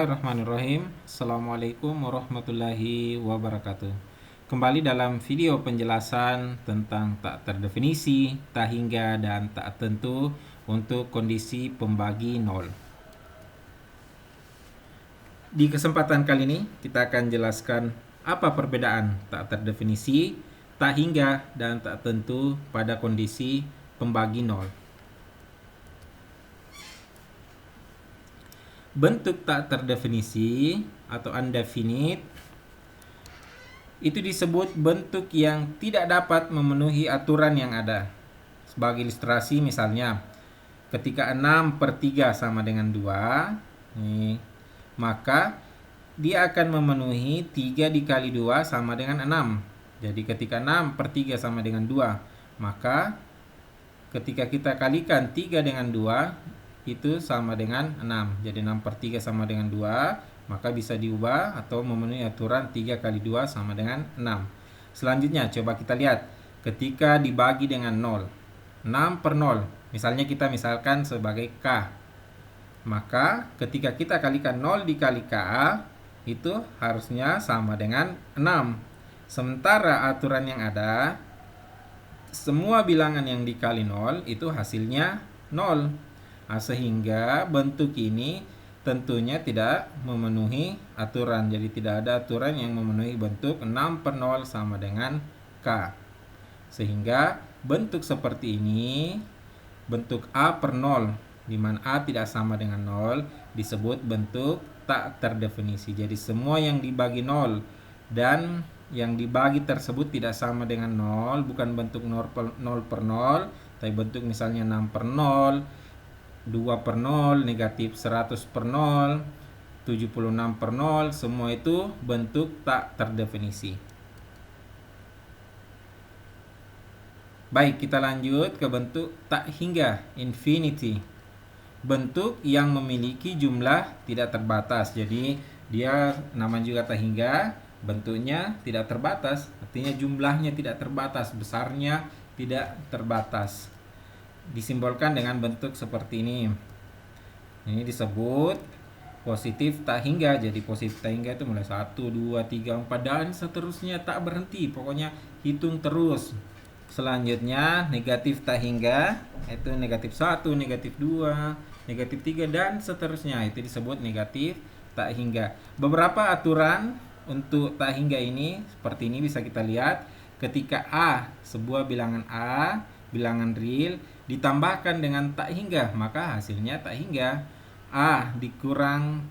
Bismillahirrahmanirrahim. Assalamualaikum warahmatullahi wabarakatuh. Kembali dalam video penjelasan tentang tak terdefinisi, tak hingga, dan tak tentu untuk kondisi pembagi nol. Di kesempatan kali ini kita akan jelaskan apa perbedaan tak terdefinisi, tak hingga, dan tak tentu pada kondisi pembagi nol. Bentuk tak terdefinisi atau undefinite itu disebut bentuk yang tidak dapat memenuhi aturan yang ada. Sebagai ilustrasi misalnya, ketika 6/3 sama dengan 2, maka dia akan memenuhi 3 dikali 2 sama dengan 6. Jadi ketika 6/3 sama dengan 2, maka ketika kita kalikan 3 dengan 2, itu sama dengan 6. Jadi 6/3 sama dengan 2, maka bisa diubah atau memenuhi aturan 3 kali 2 sama dengan 6. Selanjutnya coba kita lihat ketika dibagi dengan 0. 6/0. Misalnya kita misalkan sebagai K. Maka ketika kita kalikan 0 dikali K, itu harusnya sama dengan 6. Sementara aturan yang ada, semua bilangan yang dikali 0 itu hasilnya 0. Sehingga bentuk ini tentunya tidak memenuhi aturan. Jadi tidak ada aturan yang memenuhi bentuk 6/0 sama dengan K. Sehingga bentuk seperti ini, bentuk A/0, di mana A tidak sama dengan 0, disebut bentuk tak terdefinisi. Jadi semua yang dibagi 0 dan yang dibagi tersebut tidak sama dengan 0, bukan bentuk 0/0, tapi bentuk misalnya 6/0, 2/0, negatif 100/0, 76/0, semua itu bentuk tak terdefinisi. Baik, kita lanjut ke bentuk tak hingga, infinity. Bentuk yang memiliki jumlah tidak terbatas. Jadi dia namanya juga tak hingga, bentuknya tidak terbatas. Artinya jumlahnya tidak terbatas, besarnya tidak terbatas. Disimbolkan dengan bentuk seperti ini. Ini disebut positif tak hingga. Jadi positif tak hingga itu mulai 1, 2, 3, 4 dan seterusnya, tak berhenti. Pokoknya hitung terus. Selanjutnya negatif tak hingga, itu negatif 1, negatif 2, negatif 3 dan seterusnya. Itu disebut negatif tak hingga. Beberapa aturan untuk tak hingga ini seperti ini bisa kita lihat. Ketika A, sebuah bilangan A, bilangan real, ditambahkan dengan tak hingga, maka hasilnya tak hingga. A dikurang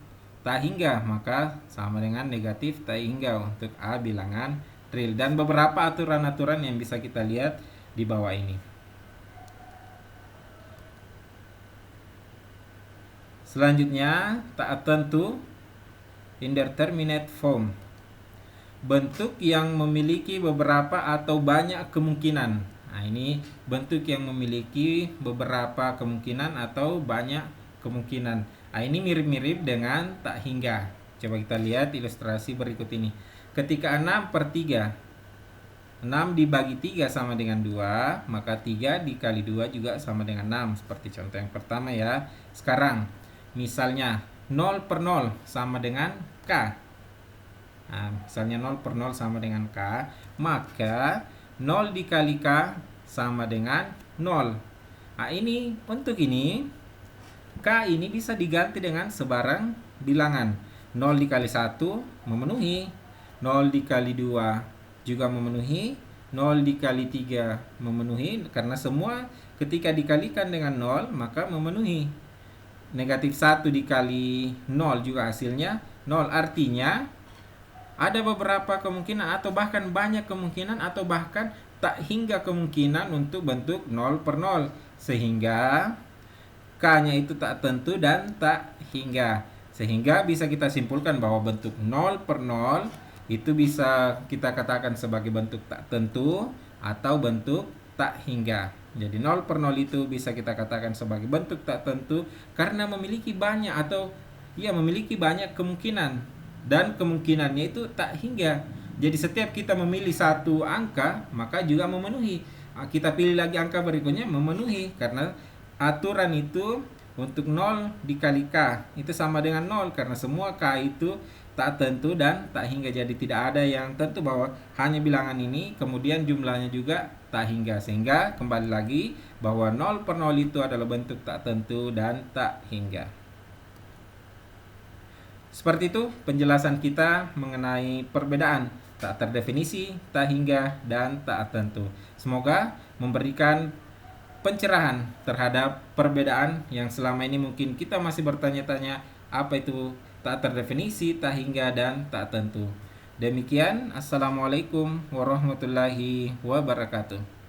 tak hingga, maka sama dengan negatif tak hingga untuk A bilangan real. Dan beberapa aturan-aturan yang bisa kita lihat di bawah ini. Selanjutnya, tak tentu, indeterminate form. Bentuk yang memiliki beberapa atau banyak kemungkinan. Nah, ini bentuk yang memiliki beberapa kemungkinan atau banyak kemungkinan. Nah, ini mirip-mirip dengan tak hingga. Coba kita lihat ilustrasi berikut ini. Ketika 6/3, 6 dibagi 3 sama dengan 2, maka 3 dikali 2 juga sama dengan 6. Seperti contoh yang pertama ya. Sekarang, misalnya 0/0 sama dengan K. Nah, misalnya 0/0 sama dengan K, maka 0 dikali K sama dengan 0. Nah, ini untuk ini K ini bisa diganti dengan sebarang bilangan. 0 dikali 1 memenuhi, 0 dikali 2 juga memenuhi, 0 dikali 3 memenuhi, karena semua ketika dikalikan dengan 0 maka memenuhi. Negatif 1 dikali 0 juga hasilnya 0. Artinya ada beberapa kemungkinan atau bahkan banyak kemungkinan atau bahkan tak hingga kemungkinan untuk bentuk 0/0. Sehingga K-nya itu tak tentu dan tak hingga. Sehingga bisa kita simpulkan bahwa bentuk 0/0 itu bisa kita katakan sebagai bentuk tak tentu atau bentuk tak hingga. Jadi 0/0 itu bisa kita katakan sebagai bentuk tak tentu karena memiliki banyak memiliki banyak kemungkinan. Dan kemungkinannya itu tak hingga. Jadi setiap kita memilih satu angka, maka juga memenuhi. Kita pilih lagi angka berikutnya, memenuhi. Karena aturan itu Untuk 0 dikali K itu sama dengan 0 karena semua K itu tak tentu dan tak hingga. Jadi tidak ada yang tentu bahwa hanya bilangan ini kemudian jumlahnya juga tak hingga. Sehingga kembali lagi bahwa 0 per 0 itu adalah bentuk tak tentu dan tak hingga. Seperti itu penjelasan kita mengenai perbedaan tak terdefinisi, tak hingga, dan tak tentu. Semoga memberikan pencerahan terhadap perbedaan yang selama ini mungkin kita masih bertanya-tanya apa itu tak terdefinisi, tak hingga, dan tak tentu. Demikian, Assalamualaikum warahmatullahi wabarakatuh.